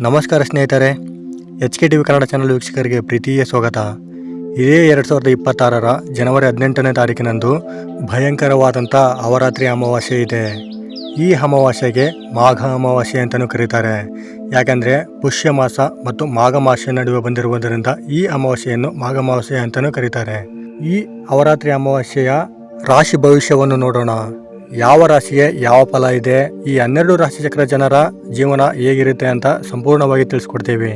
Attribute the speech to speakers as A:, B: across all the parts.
A: ನಮಸ್ಕಾರ ಸ್ನೇಹಿತರೆ, HK TV Kannada channel ವೀಕ್ಷಕರಿಗೆ ಪ್ರೀತಿಯ ಸ್ವಾಗತ. ಇದೇ 2026ರ ಜನವರಿ 18ನೇ ತಾರೀಕಿನಂದು ಭಯಂಕರವಾದಂಥ ಅವರಾತ್ರಿ ಅಮಾವಾಸ್ಯೆ ಇದೆ. ಈ ಅಮಾವಾಸ್ಯೆಗೆ ಮಾಘ ಅಮಾವಾಸ್ಯೆ ಅಂತಲೂ ಕರೀತಾರೆ. ಯಾಕಂದರೆ ಪುಷ್ಯ ಮಾಸ ಮತ್ತು ಮಾಘ ಮಾಸ ನಡುವೆ ಬಂದಿರುವುದರಿಂದ ಈ ಅಮಾವಾಸ್ಯೆಯನ್ನು ಮಾಘ ಅಮಾವಾಸ್ಯೆ ಅಂತಲೂ ಕರೀತಾರೆ. ಈ ಅವರಾತ್ರಿ ಅಮಾವಾಸ್ಯೆಯ ರಾಶಿ ಭವಿಷ್ಯವನ್ನು ನೋಡೋಣ. ಯಾವ ರಾಶಿಗೆ ಯಾವ ಫಲ ಇದೆ, ಈ 12 ರಾಶಿ ಚಕ್ರ ಜನರ ಜೀವನ ಹೇಗಿರುತ್ತೆ ಅಂತ ಸಂಪೂರ್ಣವಾಗಿ ತಿಳಿಸ್ಕೊಡ್ತೇವೆ.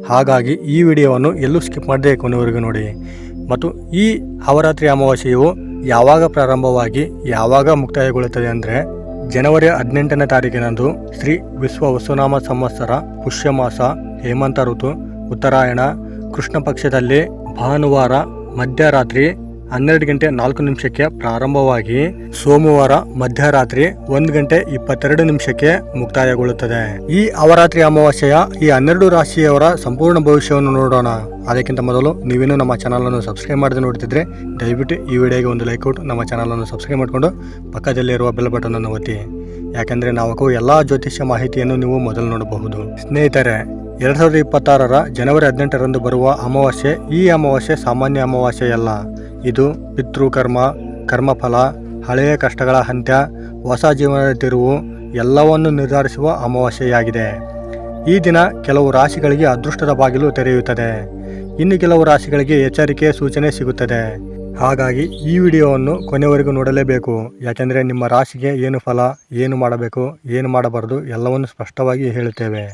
A: ಹಾಗಾಗಿ ಈ ವಿಡಿಯೋವನ್ನು ಎಲ್ಲೂ ಸ್ಕಿಪ್ ಮಾಡದೆ ಕೊನೆವರೆಗೂ ನೋಡಿ. ಮತ್ತು ಈ ಅವರಾತ್ರಿ ಅಮಾವಾಸ್ಯೆಯು ಯಾವಾಗ ಪ್ರಾರಂಭವಾಗಿ ಯಾವಾಗ ಮುಕ್ತಾಯಗೊಳ್ಳುತ್ತದೆ ಅಂದರೆ ಜನವರಿ 18ನೇ ತಾರೀಕಿನಂದು ಶ್ರೀ ವಿಶ್ವ ವಸುನಾಮ ಸಂವತ್ಸರ ಪುಷ್ಯ ಮಾಸ ಹೇಮಂತ ಋತು ಉತ್ತರಾಯಣ ಕೃಷ್ಣ ಪಕ್ಷದಲ್ಲಿ ಭಾನುವಾರ ಮಧ್ಯರಾತ್ರಿ 12:04 ಪ್ರಾರಂಭವಾಗಿ ಸೋಮವಾರ ಮಧ್ಯರಾತ್ರಿ 1:22 ಮುಕ್ತಾಯಗೊಳ್ಳುತ್ತದೆ. ಈ ಅವರಾತ್ರಿ ಅಮಾವಾಸ್ಯೆಯ ಈ 12 ರಾಶಿಯವರ ಸಂಪೂರ್ಣ ಭವಿಷ್ಯವನ್ನು ನೋಡೋಣ. ಅದಕ್ಕಿಂತ ಮೊದಲು ನೀವೇನು ನಮ್ಮ ಚಾನಲನ್ನು ಸಬ್ಸ್ಕ್ರೈಬ್ ಮಾಡದೆ ನೋಡ್ತಿದ್ರೆ ದಯವಿಟ್ಟು ಈ ವಿಡಿಯೋಗೆ ಒಂದು ಲೈಕ್ ಕೊಟ್ಟು ನಮ್ಮ ಚಾನಲನ್ನು ಸಬ್ಸ್ಕ್ರೈಬ್ ಮಾಡಿಕೊಂಡು ಪಕ್ಕದಲ್ಲಿರುವ ಬೆಲ್ ಬಟನ್ ಅನ್ನು ಒತ್ತಿ. ಯಾಕೆಂದರೆ ನಾವು ಎಲ್ಲ ಜ್ಯೋತಿಷ್ಯ ಮಾಹಿತಿಯನ್ನು ನೀವು ಮೊದಲು ನೋಡಬಹುದು. ಸ್ನೇಹಿತರೆ, 2026ರ ಜನವರಿ 18ರಂದು ಬರುವ ಅಮಾವಾಸ್ಯೆ ಈ ಅಮಾವಾಸ್ಯೆ ಸಾಮಾನ್ಯ ಅಮಾವಾಸ್ಯೆಯಲ್ಲ. ಇದು ಪಿತೃಕರ್ಮ, ಕರ್ಮಫಲ, ಹಳೆಯ ಕಷ್ಟಗಳ ಅಂತ್ಯ, ಹೊಸ ಜೀವನದ ತಿರುವು ಎಲ್ಲವನ್ನು ನಿರ್ಧರಿಸುವ ಅಮಾವಾಸ್ಯೆಯಾಗಿದೆ. ಈ ದಿನ ಕೆಲವು ರಾಶಿಗಳಿಗೆ ಅದೃಷ್ಟದ ಬಾಗಿಲು ತೆರೆಯುತ್ತದೆ. ಇನ್ನು ಕೆಲವು ರಾಶಿಗಳಿಗೆ ಎಚ್ಚರಿಕೆಯ ಸೂಚನೆ ಸಿಗುತ್ತದೆ. ಹಾಗಾಗಿ ಈ ವಿಡಿಯೋವನ್ನು ಕೊನೆವರೆಗೂ ನೋಡಲೇಬೇಕು. ಯಾಕೆಂದರೆ ನಿಮ್ಮ ರಾಶಿಗೆ ಏನು ಫಲ, ಏನು ಮಾಡಬೇಕು, ಏನು ಮಾಡಬಾರದು ಎಲ್ಲವನ್ನು ಸ್ಪಷ್ಟವಾಗಿ ಹೇಳುತ್ತೇವೆ.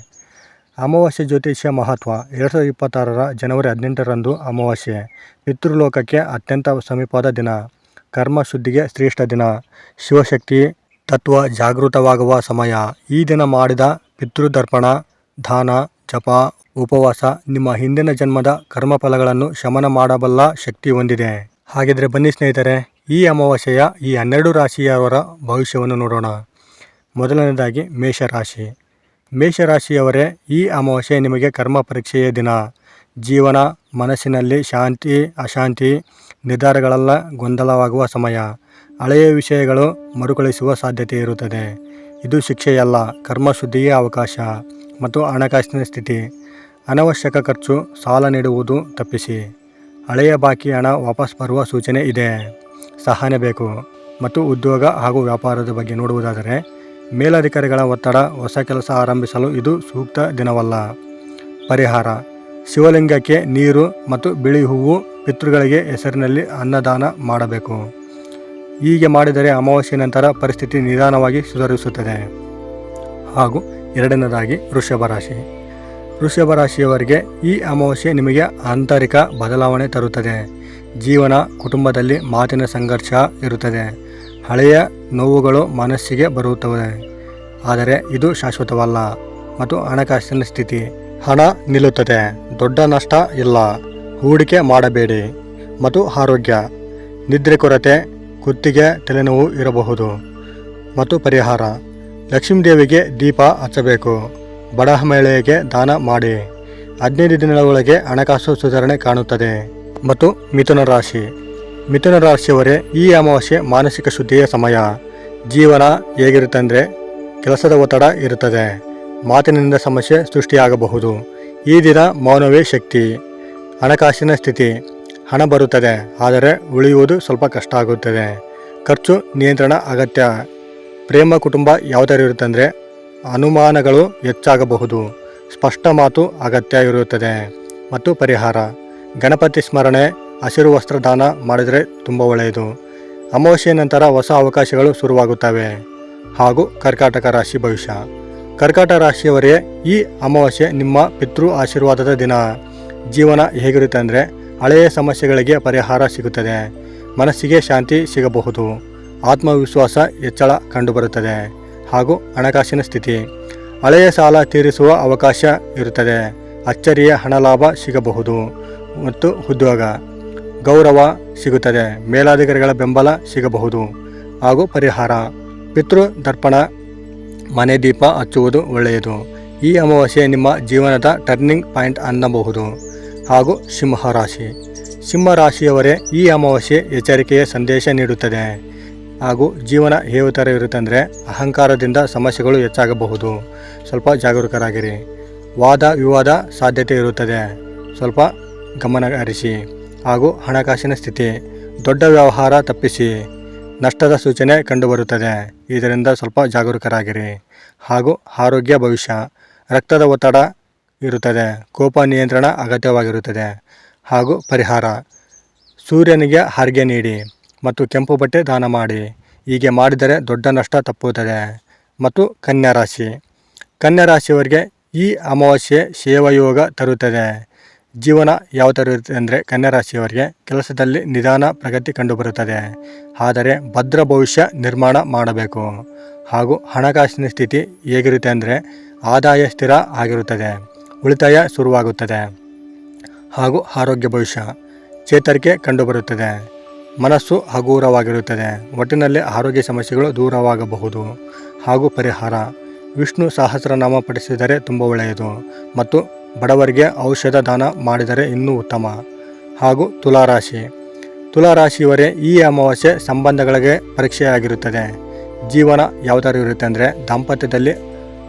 A: ಅಮಾವಾಸ್ಯೆ ಜ್ಯೋತಿಷ್ಯ ಮಹತ್ವ. 2026ರ ಜನವರಿ 18ರಂದು ಅಮಾವಾಸ್ಯೆ ಪಿತೃಲೋಕಕ್ಕೆ ಅತ್ಯಂತ ಸಮೀಪದ ದಿನ, ಕರ್ಮ ಶುದ್ಧಿಗೆ ಶ್ರೇಷ್ಠ ದಿನ, ಶಿವಶಕ್ತಿ ತತ್ವ ಜಾಗೃತವಾಗುವ ಸಮಯ. ಈ ದಿನ ಮಾಡಿದ ಪಿತೃದರ್ಪಣ, ದಾನ, ಜಪ, ಉಪವಾಸ ನಿಮ್ಮ ಹಿಂದಿನ ಜನ್ಮದ ಕರ್ಮಫಲಗಳನ್ನು ಶಮನ ಮಾಡಬಲ್ಲ ಶಕ್ತಿ ಹೊಂದಿದೆ. ಹಾಗಿದ್ರೆ ಬನ್ನಿ ಸ್ನೇಹಿತರೆ, ಈ ಅಮಾವಾಸ್ಯೆಯ ಈ 12 ರಾಶಿಯವರ ಭವಿಷ್ಯವನ್ನು ನೋಡೋಣ. ಮೊದಲನೇದಾಗಿ ಮೇಷರಾಶಿ. ಮೇಷರಾಶಿಯವರೇ, ಈ ಅಮಾವಾಸ್ಯೆ ನಿಮಗೆ ಕರ್ಮ ಪರೀಕ್ಷೆಯ ದಿನ. ಜೀವನ, ಮನಸ್ಸಿನಲ್ಲಿ ಶಾಂತಿ ಅಶಾಂತಿ, ನಿರ್ಧಾರಗಳೆಲ್ಲ ಗೊಂದಲವಾಗುವ ಸಮಯ. ಹಳೆಯ ವಿಷಯಗಳು ಮರುಕಳಿಸುವ ಸಾಧ್ಯತೆ ಇರುತ್ತದೆ. ಇದು ಶಿಕ್ಷೆಯಲ್ಲ, ಕರ್ಮಶುದ್ಧಿಗೆ ಅವಕಾಶ. ಮತ್ತು ಹಣಕಾಸಿನ ಸ್ಥಿತಿ. ಅನವಶ್ಯಕ ಖರ್ಚು, ಸಾಲ ನೀಡುವುದು ತಪ್ಪಿಸಿ. ಹಳೆಯ ಬಾಕಿ ಹಣ ವಾಪಸ್ ಬರುವ ಸೂಚನೆ ಇದೆ. ಸಹನೆ ಬೇಕು. ಮತ್ತು ಉದ್ಯೋಗ ಹಾಗೂ ವ್ಯಾಪಾರದ ಬಗ್ಗೆ ನೋಡುವುದಾದರೆ ಮೇಲಧಿಕಾರಿಗಳ ಒತ್ತಡ, ಹೊಸ ಕೆಲಸ ಆರಂಭಿಸಲು ಇದು ಸೂಕ್ತ ದಿನವಲ್ಲ. ಪರಿಹಾರ: ಶಿವಲಿಂಗಕ್ಕೆ ನೀರು ಮತ್ತು ಬಿಳಿ ಹೂವು, ಪಿತೃಗಳಿಗೆ ಹೆಸರಿನಲ್ಲಿ ಅನ್ನದಾನ ಮಾಡಬೇಕು. ಹೀಗೆ ಮಾಡಿದರೆ ಅಮಾವಾಸ್ಯೆ ನಂತರ ಪರಿಸ್ಥಿತಿ ನಿಧಾನವಾಗಿ ಸುಧಾರಿಸುತ್ತದೆ. ಹಾಗೂ ಎರಡನೇದಾಗಿ ವೃಷಭ ರಾಶಿ. ವೃಷಭ ರಾಶಿಯವರಿಗೆ ಈ ಅಮಾವಾಸ್ಯೆ ನಿಮಗೆ ಆಂತರಿಕ ಬದಲಾವಣೆ ತರುತ್ತದೆ. ಜೀವನ, ಕುಟುಂಬದಲ್ಲಿ ಮಾತಿನ ಸಂಘರ್ಷ ಇರುತ್ತದೆ. ಹಳೆಯ ನೋವುಗಳು ಮನಸ್ಸಿಗೆ ಬರುತ್ತವೆ. ಆದರೆ ಇದು ಶಾಶ್ವತವಲ್ಲ. ಮತ್ತು ಹಣಕಾಸಿನ ಸ್ಥಿತಿ. ಹಣ ನಿಲ್ಲುತ್ತದೆ, ದೊಡ್ಡ ನಷ್ಟ ಇಲ್ಲ. ಹೂಡಿಕೆ ಮಾಡಬೇಡಿ. ಮತ್ತು ಆರೋಗ್ಯ. ನಿದ್ರೆ ಕೊರತೆ, ಕುತ್ತಿಗೆ ತಲೆನೋವು ಇರಬಹುದು. ಮತ್ತು ಪರಿಹಾರ: ಲಕ್ಷ್ಮೀದೇವಿಗೆ ದೀಪ ಹಚ್ಚಬೇಕು. ಬಡ ಮಹಿಳೆಗೆ ದಾನ ಮಾಡಿ. 15 ದಿನಗಳೊಳಗೆ ಹಣಕಾಸು ಸುಧಾರಣೆ ಕಾಣುತ್ತದೆ. ಮತ್ತು ಮಿಥುನ ರಾಶಿ. ಮಿಥುನ ರಾಶಿಯವರೇ, ಈ ಅಮಾವಾಸ್ಯೆ ಮಾನಸಿಕ ಶುದ್ಧಿಯ ಸಮಯ. ಜೀವನ ಹೇಗಿರುತ್ತೆ ಅಂದರೆ ಕೆಲಸದ ಒತ್ತಡ ಇರುತ್ತದೆ. ಮಾತಿನಿಂದ ಸಮಸ್ಯೆ ಸೃಷ್ಟಿಯಾಗಬಹುದು. ಈ ದಿನ ಮೌನವೇ ಶಕ್ತಿ. ಹಣಕಾಸಿನ ಸ್ಥಿತಿ. ಹಣ ಬರುತ್ತದೆ, ಆದರೆ ಉಳಿಯುವುದು ಸ್ವಲ್ಪ ಕಷ್ಟ ಆಗುತ್ತದೆ. ಖರ್ಚು ನಿಯಂತ್ರಣ ಅಗತ್ಯ. ಪ್ರೇಮ, ಕುಟುಂಬ ಯಾವುದರಿರುತ್ತೆ ಅಂದರೆ ಅನುಮಾನಗಳು ಹೆಚ್ಚಾಗಬಹುದು. ಸ್ಪಷ್ಟ ಮಾತು ಅಗತ್ಯ ಇರುತ್ತದೆ. ಮತ್ತು ಪರಿಹಾರ: ಗಣಪತಿ ಸ್ಮರಣೆ, ಹಸಿರು ವಸ್ತ್ರ ದಾನ ಮಾಡಿದರೆ ತುಂಬ ಒಳ್ಳೆಯದು. ಅಮಾವಾಸ್ಯೆ ನಂತರ ಹೊಸ ಅವಕಾಶಗಳು ಶುರುವಾಗುತ್ತವೆ. ಹಾಗೂ ಕರ್ಕಾಟಕ ರಾಶಿ ಭವಿಷ್ಯ. ಕರ್ಕಾಟಕ ರಾಶಿಯವರೇ, ಈ ಅಮಾವಾಸ್ಯೆ ನಿಮ್ಮ ಪಿತೃ ಆಶೀರ್ವಾದದ ದಿನ. ಜೀವನ ಹೇಗಿರುತ್ತೆ ಅಂದರೆ ಹಳೆಯ ಸಮಸ್ಯೆಗಳಿಗೆ ಪರಿಹಾರ ಸಿಗುತ್ತದೆ. ಮನಸ್ಸಿಗೆ ಶಾಂತಿ ಸಿಗಬಹುದು. ಆತ್ಮವಿಶ್ವಾಸ ಹೆಚ್ಚಳ ಕಂಡುಬರುತ್ತದೆ. ಹಾಗೂ ಹಣಕಾಸಿನ ಸ್ಥಿತಿ. ಹಳೆಯ ಸಾಲ ತೀರಿಸುವ ಅವಕಾಶ ಇರುತ್ತದೆ. ಅಚ್ಚರಿಯ ಹಣ ಲಾಭ ಸಿಗಬಹುದು. ಮತ್ತು ಉದ್ಯೋಗ, ಗೌರವ ಸಿಗುತ್ತದೆ. ಮೇಲಾಧಿಕಾರಿಗಳ ಬೆಂಬಲ ಸಿಗಬಹುದು. ಹಾಗೂ ಪರಿಹಾರ: ಪಿತೃ ದರ್ಪಣ, ಮನೆ ದೀಪ ಹಚ್ಚುವುದು ಒಳ್ಳೆಯದು. ಈ ಅಮಾವಾಸ್ಯೆ ನಿಮ್ಮ ಜೀವನದ ಟರ್ನಿಂಗ್ ಪಾಯಿಂಟ್ ಅನ್ನಬಹುದು. ಹಾಗೂ ಸಿಂಹರಾಶಿ. ಸಿಂಹರಾಶಿಯವರೇ, ಈ ಅಮಾವಾಸ್ಯೆ ಎಚ್ಚರಿಕೆಯ ಸಂದೇಶ ನೀಡುತ್ತದೆ. ಹಾಗೂ ಜೀವನ ಯಾವ ಥರ ಇರುತ್ತೆ ಅಂದರೆ ಅಹಂಕಾರದಿಂದ ಸಮಸ್ಯೆಗಳು ಹೆಚ್ಚಾಗಬಹುದು. ಸ್ವಲ್ಪ ಜಾಗರೂಕರಾಗಿರಿ. ವಾದ ವಿವಾದ ಸಾಧ್ಯತೆ ಇರುತ್ತದೆ, ಸ್ವಲ್ಪ ಗಮನ ಹರಿಸಿ. ಹಾಗೂ ಹಣಕಾಸಿನ ಸ್ಥಿತಿ, ದೊಡ್ಡ ವ್ಯವಹಾರ ತಪ್ಪಿಸಿ, ನಷ್ಟದ ಸೂಚನೆ ಕಂಡುಬರುತ್ತದೆ, ಇದರಿಂದ ಸ್ವಲ್ಪ ಜಾಗರೂಕರಾಗಿರಿ. ಹಾಗೂ ಆರೋಗ್ಯ ಭವಿಷ್ಯ, ರಕ್ತದ ಒತ್ತಡ ಇರುತ್ತದೆ, ಕೋಪ ನಿಯಂತ್ರಣ ಅಗತ್ಯವಾಗಿರುತ್ತದೆ. ಹಾಗೂ ಪರಿಹಾರ, ಸೂರ್ಯನಿಗೆ ಅರ್ಘ್ಯ ನೀಡಿ ಮತ್ತು ಕೆಂಪು ಬಟ್ಟೆ ದಾನ ಮಾಡಿ. ಹೀಗೆ ಮಾಡಿದರೆ ದೊಡ್ಡ ನಷ್ಟ ತಪ್ಪುತ್ತದೆ. ಮತ್ತು ಕನ್ಯಾ ರಾಶಿ, ಕನ್ಯಾ ರಾಶಿಯವರಿಗೆ ಈ ಅಮಾವಾಸ್ಯೆ ಸೇವಾಯೋಗ ತರುತ್ತದೆ. ಜೀವನ ಯಾವ ಥರ ಇರುತ್ತೆ ಅಂದರೆ, ಕನ್ಯಾ ರಾಶಿಯವರಿಗೆ ಕೆಲಸದಲ್ಲಿ ನಿಧಾನ ಪ್ರಗತಿ ಕಂಡುಬರುತ್ತದೆ, ಆದರೆ ಭದ್ರ ಭವಿಷ್ಯ ನಿರ್ಮಾಣ ಮಾಡಬೇಕು. ಹಾಗೂ ಹಣಕಾಸಿನ ಸ್ಥಿತಿ ಹೇಗಿರುತ್ತೆ ಅಂದರೆ, ಆದಾಯ ಸ್ಥಿರ ಆಗಿರುತ್ತದೆ, ಉಳಿತಾಯ ಶುರುವಾಗುತ್ತದೆ. ಹಾಗೂ ಆರೋಗ್ಯ ಭವಿಷ್ಯ, ಚೇತರಿಕೆ ಕಂಡುಬರುತ್ತದೆ, ಮನಸ್ಸು ಹಗುರವಾಗಿರುತ್ತದೆ. ಒಟ್ಟಿನಲ್ಲಿ ಆರೋಗ್ಯ ಸಮಸ್ಯೆಗಳು ದೂರವಾಗಬಹುದು. ಹಾಗೂ ಪರಿಹಾರ, ವಿಷ್ಣು ಸಹಸ್ರನಾಮ ಪಠಿಸಿದರೆ ತುಂಬ ಒಳ್ಳೆಯದು. ಮತ್ತು ಬಡವರಿಗೆ ಔಷಧ ದಾನ ಮಾಡಿದರೆ ಇನ್ನೂ ಉತ್ತಮ. ಹಾಗೂ ತುಲಾರಾಶಿ, ತುಲಾರಾಶಿಯವರೇ ಈ ಅಮಾವಾಸ್ಯೆ ಸಂಬಂಧಗಳಿಗೆ ಪರೀಕ್ಷೆಯಾಗಿರುತ್ತದೆ. ಜೀವನ ಯಾವ ಥರ ಇರುತ್ತೆ ಅಂದರೆ, ದಾಂಪತ್ಯದಲ್ಲಿ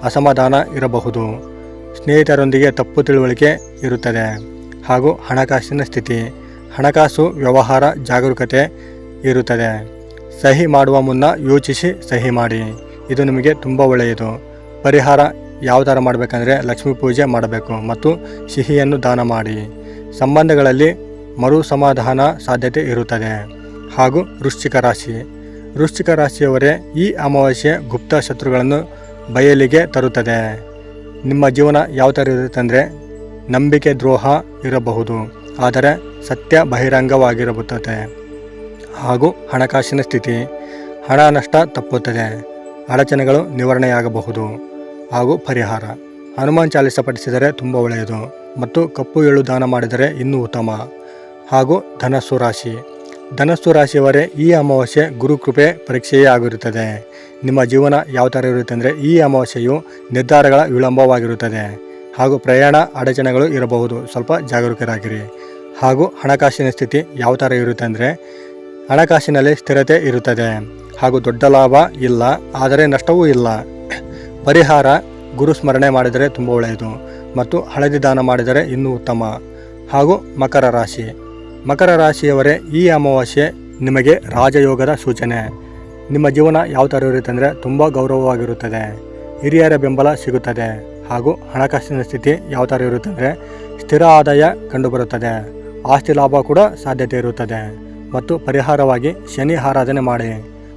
A: ಅಸಮಾಧಾನ ಇರಬಹುದು, ಸ್ನೇಹಿತರೊಂದಿಗೆ ತಪ್ಪು ತಿಳುವಳಿಕೆ ಇರುತ್ತದೆ. ಹಾಗೂ ಹಣಕಾಸಿನ ಸ್ಥಿತಿ, ಹಣಕಾಸು ವ್ಯವಹಾರ ಜಾಗರೂಕತೆ ಇರುತ್ತದೆ. ಸಹಿ ಮಾಡುವ ಮುನ್ನ ಯೋಚಿಸಿ ಸಹಿ ಮಾಡಿ, ಇದು ನಿಮಗೆ ತುಂಬ ಒಳ್ಳೆಯದು. ಪರಿಹಾರ ಯಾವ ಥರ ಮಾಡಬೇಕಂದ್ರೆ, ಲಕ್ಷ್ಮೀ ಪೂಜೆ ಮಾಡಬೇಕು ಮತ್ತು ಸಿಹಿಯನ್ನು ದಾನ ಮಾಡಿ. ಸಂಬಂಧಗಳಲ್ಲಿ ಮರು ಸಮಾಧಾನ ಸಾಧ್ಯತೆ ಇರುತ್ತದೆ. ಹಾಗೂ ವೃಶ್ಚಿಕ ರಾಶಿ, ವೃಶ್ಚಿಕ ರಾಶಿಯವರೇ ಈ ಅಮಾವಾಸ್ಯೆ ಗುಪ್ತ ಶತ್ರುಗಳನ್ನು ಬಯಲಿಗೆ ತರುತ್ತದೆ. ನಿಮ್ಮ ಜೀವನ ಯಾವ ಥರ ಇರುತ್ತೆ ಅಂದರೆ, ನಂಬಿಕೆ ದ್ರೋಹ ಇರಬಹುದು, ಆದರೆ ಸತ್ಯ ಬಹಿರಂಗವಾಗಿರುತ್ತದೆ. ಹಾಗೂ ಹಣಕಾಸಿನ ಸ್ಥಿತಿ, ಹಣ ನಷ್ಟ ತಪ್ಪುತ್ತದೆ, ಅಡಚಣೆಗಳು ನಿವಾರಣೆಯಾಗಬಹುದು. ಹಾಗೂ ಪರಿಹಾರ, ಹನುಮಾನ್ ಚಾಲಿಸ ಪಠಿಸಿದರೆ ತುಂಬ ಒಳ್ಳೆಯದು ಮತ್ತು ಕಪ್ಪು ಎಳ್ಳು ದಾನ ಮಾಡಿದರೆ ಇನ್ನೂ ಉತ್ತಮ. ಹಾಗೂ ಧನಸ್ಸು ರಾಶಿ, ಧನಸ್ಸು ರಾಶಿಯವರೇ ಈ ಅಮಾವಾಸ್ಯೆ ಗುರುಕೃಪೆ ಪರೀಕ್ಷೆಯೇ ಆಗಿರುತ್ತದೆ. ನಿಮ್ಮ ಜೀವನ ಯಾವ ಥರ ಇರುತ್ತೆ ಅಂದರೆ, ಈ ಅಮಾವಾಸ್ಯೆಯು ನಿರ್ಧಾರಗಳ ವಿಳಂಬವಾಗಿರುತ್ತದೆ. ಹಾಗೂ ಪ್ರಯಾಣ ಅಡಚಣೆಗಳು ಇರಬಹುದು, ಸ್ವಲ್ಪ ಜಾಗರೂಕರಾಗಿರಿ. ಹಾಗೂ ಹಣಕಾಸಿನ ಸ್ಥಿತಿ ಯಾವ ಥರ ಇರುತ್ತೆ ಅಂದರೆ, ಹಣಕಾಸಿನಲ್ಲಿ ಸ್ಥಿರತೆ ಇರುತ್ತದೆ. ಹಾಗೂ ದೊಡ್ಡ ಲಾಭ ಇಲ್ಲ, ಆದರೆ ನಷ್ಟವೂ ಇಲ್ಲ. ಪರಿಹಾರ, ಗುರು ಸ್ಮರಣೆ ಮಾಡಿದರೆ ತುಂಬ ಒಳ್ಳೆಯದು ಮತ್ತು ಹಳದಿ ದಾನ ಮಾಡಿದರೆ ಇನ್ನೂ ಉತ್ತಮ. ಹಾಗೂ ಮಕರ ರಾಶಿ, ಮಕರ ರಾಶಿಯವರೇ ಈ ಅಮಾವಾಸ್ಯೆ ನಿಮಗೆ ರಾಜಯೋಗದ ಸೂಚನೆ. ನಿಮ್ಮ ಜೀವನ ಯಾವ ಥರ ಇರುತ್ತೆ ಅಂದರೆ, ತುಂಬ ಗೌರವವಾಗಿರುತ್ತದೆ, ಹಿರಿಯರ ಬೆಂಬಲ ಸಿಗುತ್ತದೆ. ಹಾಗೂ ಹಣಕಾಸಿನ ಸ್ಥಿತಿ ಯಾವ ಥರ ಇರುತ್ತೆ ಅಂದರೆ, ಸ್ಥಿರ ಆದಾಯ ಕಂಡುಬರುತ್ತದೆ, ಆಸ್ತಿ ಲಾಭ ಕೂಡ ಸಾಧ್ಯತೆ ಇರುತ್ತದೆ. ಮತ್ತು ಪರಿಹಾರವಾಗಿ ಶನಿ ಆರಾಧನೆ ಮಾಡಿ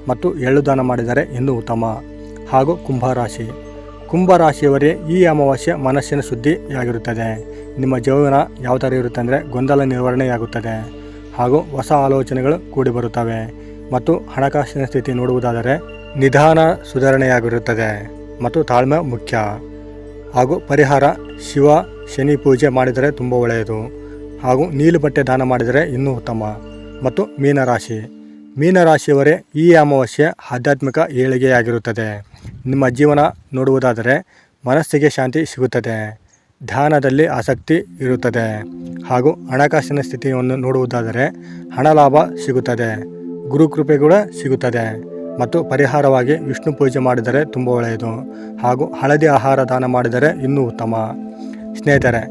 A: ಮತ್ತು ಎಳ್ಳು ದಾನ ಮಾಡಿದರೆ ಇನ್ನೂ ಉತ್ತಮ. ಹಾಗೂ ಕುಂಭರಾಶಿ, ಕುಂಭರಾಶಿಯವರೇ ಈ ಅಮಾವಾಸ್ಯೆ ಮನಸ್ಸಿನ ಶುದ್ಧಿಯಾಗಿರುತ್ತದೆ. ನಿಮ್ಮ ಜೀವನ ಯಾವ ಥರ ಇರುತ್ತೆ ಅಂದರೆ, ಗೊಂದಲ ನಿವಾರಣೆಯಾಗುತ್ತದೆ ಹಾಗೂ ಹೊಸ ಆಲೋಚನೆಗಳು ಕೂಡಿ ಬರುತ್ತವೆ. ಮತ್ತು ಹಣಕಾಸಿನ ಸ್ಥಿತಿ ನೋಡುವುದಾದರೆ, ನಿಧಾನ ಸುಧಾರಣೆಯಾಗಿರುತ್ತದೆ ಮತ್ತು ತಾಳ್ಮೆ ಮುಖ್ಯ. ಹಾಗೂ ಪರಿಹಾರ, ಶಿವ ಶನಿ ಪೂಜೆ ಮಾಡಿದರೆ ತುಂಬ ಒಳ್ಳೆಯದು. ಹಾಗೂ ನೀಲಿ ಬಟ್ಟೆ ದಾನ ಮಾಡಿದರೆ ಇನ್ನೂ ಉತ್ತಮ. ಮತ್ತು ಮೀನರಾಶಿ, ಮೀನರಾಶಿಯವರೇ ಈ ಅಮಾವಾಸ್ಯೆ ಆಧ್ಯಾತ್ಮಿಕ ಏಳಿಗೆಯಾಗಿರುತ್ತದೆ. ನಿಮ್ಮ ಜೀವನ ನೋಡುವುದಾದರೆ, ಮನಸ್ಸಿಗೆ ಶಾಂತಿ ಸಿಗುತ್ತದೆ, ಧ್ಯಾನದಲ್ಲಿ ಆಸಕ್ತಿ ಇರುತ್ತದೆ. ಹಾಗೂ ಹಣಕಾಸಿನ ಸ್ಥಿತಿಯನ್ನು ನೋಡುವುದಾದರೆ, ಹಣ ಲಾಭ ಸಿಗುತ್ತದೆ, ಗುರುಕೃಪೆ ಕೂಡ ಸಿಗುತ್ತದೆ. ಮತ್ತು ಪರಿಹಾರವಾಗಿ ವಿಷ್ಣು ಪೂಜೆ ಮಾಡಿದರೆ ತುಂಬ ಒಳ್ಳೆಯದು. ಹಾಗೂ ಹಳದಿ ಆಹಾರ ದಾನ ಮಾಡಿದರೆ ಇನ್ನೂ ಉತ್ತಮ. ಸ್ನೇಹಿತರೆ,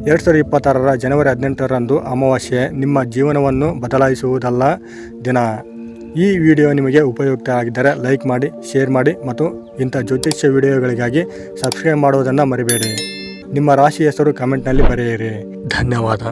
A: 2026 ಜನವರಿ 18ರಂದು ಅಮಾವಾಸ್ಯೆ ನಿಮ್ಮ ಜೀವನವನ್ನು ಬದಲಾಯಿಸುವುದಲ್ಲ ದಿನ. ಈ ವಿಡಿಯೋ ನಿಮಗೆ ಉಪಯುಕ್ತ ಆಗಿದ್ದರೆ ಲೈಕ್ ಮಾಡಿ, ಶೇರ್ ಮಾಡಿ ಮತ್ತು ಇಂಥ ಜ್ಯೋತಿಷ್ಯ ವಿಡಿಯೋಗಳಿಗಾಗಿ ಸಬ್ಸ್ಕ್ರೈಬ್ ಮಾಡುವುದನ್ನು ಮರಿಬೇಡಿ. ನಿಮ್ಮ ರಾಶಿ ಹೆಸರು ಕಮೆಂಟ್ನಲ್ಲಿ ಬರೆಯಿರಿ. ಧನ್ಯವಾದ.